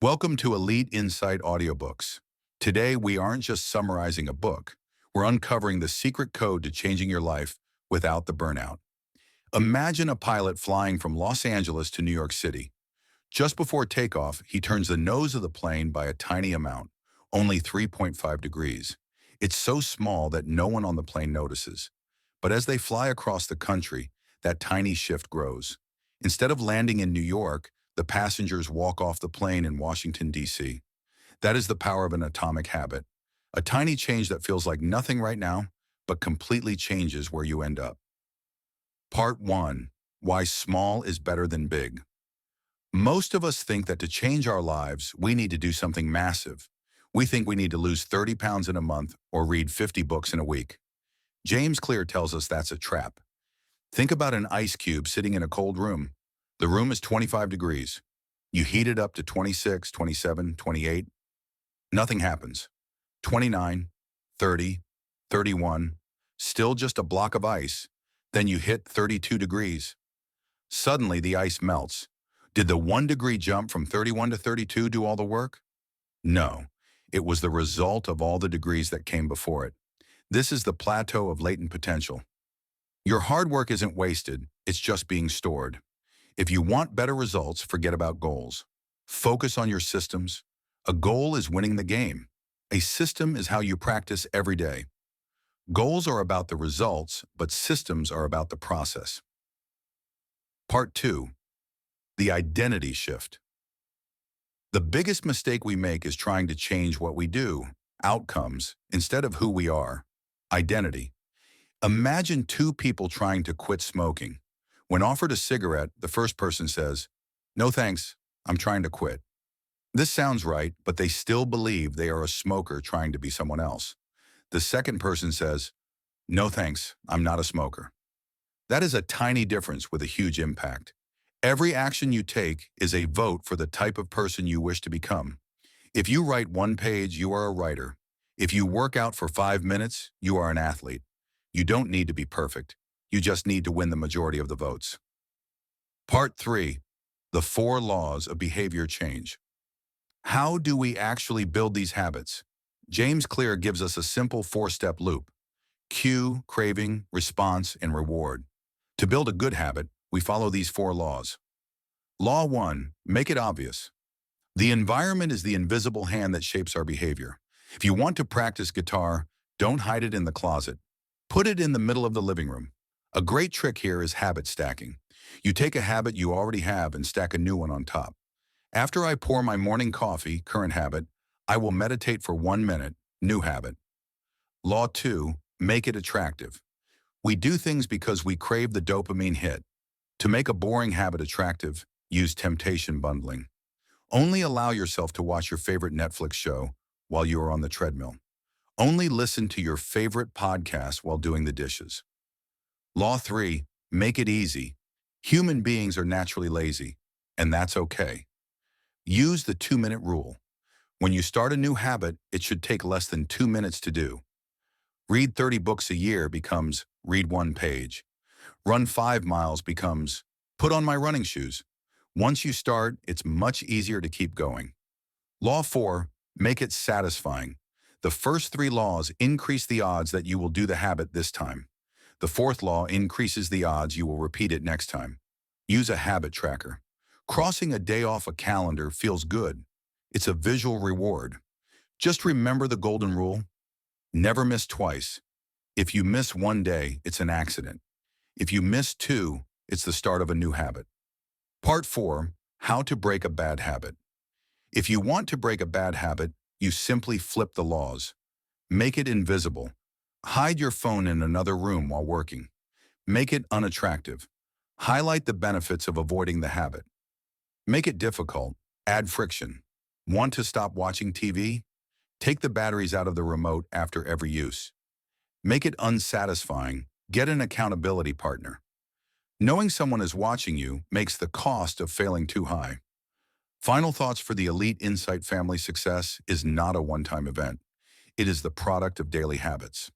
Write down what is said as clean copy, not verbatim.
Welcome to Elite Insight Audiobooks. Today, we aren't just summarizing a book, we're uncovering the secret code to changing your life without the burnout. Imagine a pilot flying from Los Angeles to New York City. Just before takeoff, he turns the nose of the plane by a tiny amount, only 3.5 degrees. It's so small that no one on the plane notices. But as they fly across the country, that tiny shift grows. Instead of landing in New York, the passengers walk off the plane in Washington, D.C. That is the power of an atomic habit. A tiny change that feels like nothing right now, but completely changes where you end up. Part 1. Why small is better than big. Most of us think that to change our lives, we need to do something massive. We think we need to lose 30 pounds in a month or read 50 books in a week. James Clear tells us that's a trap. Think about an ice cube sitting in a cold room. The room is 25 degrees. You heat it up to 26, 27, 28. Nothing happens. 29, 30, 31. Still just a block of ice. Then you hit 32 degrees. Suddenly the ice melts. Did the 1 degree jump from 31 to 32 do all the work? No. It was the result of all the degrees that came before it. This is the plateau of latent potential. Your hard work isn't wasted, it's just being stored. If you want better results, forget about goals. Focus on your systems. A goal is winning the game. A system is how you practice every day. Goals are about the results, but systems are about the process. Part 2. The identity shift. The biggest mistake we make is trying to change what we do, outcomes, instead of who we are, identity. Imagine two people trying to quit smoking. When offered a cigarette, the first person says, "No thanks, I'm trying to quit." This sounds right, but they still believe they are a smoker trying to be someone else. The second person says, "No thanks, I'm not a smoker." That is a tiny difference with a huge impact. Every action you take is a vote for the type of person you wish to become. If you write 1 page, you are a writer. If you work out for 5 minutes, you are an athlete. You don't need to be perfect. You just need to win the majority of the votes. Part 3. The 4 laws of behavior change. How do we actually build these habits? James Clear gives us a simple 4-step loop: cue, craving, response, and reward. To build a good habit, we follow these 4 laws. Law 1. Make it obvious. The environment is the invisible hand that shapes our behavior. If you want to practice guitar, don't hide it in the closet. Put it in the middle of the living room. A great trick here is habit stacking. You take a habit you already have and stack a new one on top. After I pour my morning coffee, current habit, I will meditate for 1 minute, new habit. Law 2. Make it attractive. We do things because we crave the dopamine hit. To make a boring habit attractive, use temptation bundling. Only allow yourself to watch your favorite Netflix show while you are on the treadmill. Only listen to your favorite podcast while doing the dishes. Law 3. Make it easy. Human beings are naturally lazy, and that's okay. Use the 2-minute rule. When you start a new habit, it should take less than 2 minutes to do. Read 30 books a year becomes read 1 page. Run 5 miles becomes put on my running shoes. Once you start, it's much easier to keep going. Law 4. Make it satisfying. The first 3 laws increase the odds that you will do the habit this time. The 4th law increases the odds you will repeat it next time. Use a habit tracker. Crossing a day off a calendar feels good. It's a visual reward. Just remember the golden rule. Never miss twice. If you miss 1 day, it's an accident. If you miss 2, it's the start of a new habit. Part 4. How to break a bad habit. If you want to break a bad habit, you simply flip the laws. Make it invisible. Hide your phone in another room while working. Make it unattractive. Highlight the benefits of avoiding the habit. Make it difficult. Add friction. Want to stop watching TV? Take the batteries out of the remote after every use. Make it unsatisfying. Get an accountability partner. Knowing someone is watching you makes the cost of failing too high. Final thoughts for the Elite Insight family: success is not a one-time event. It is the product of daily habits.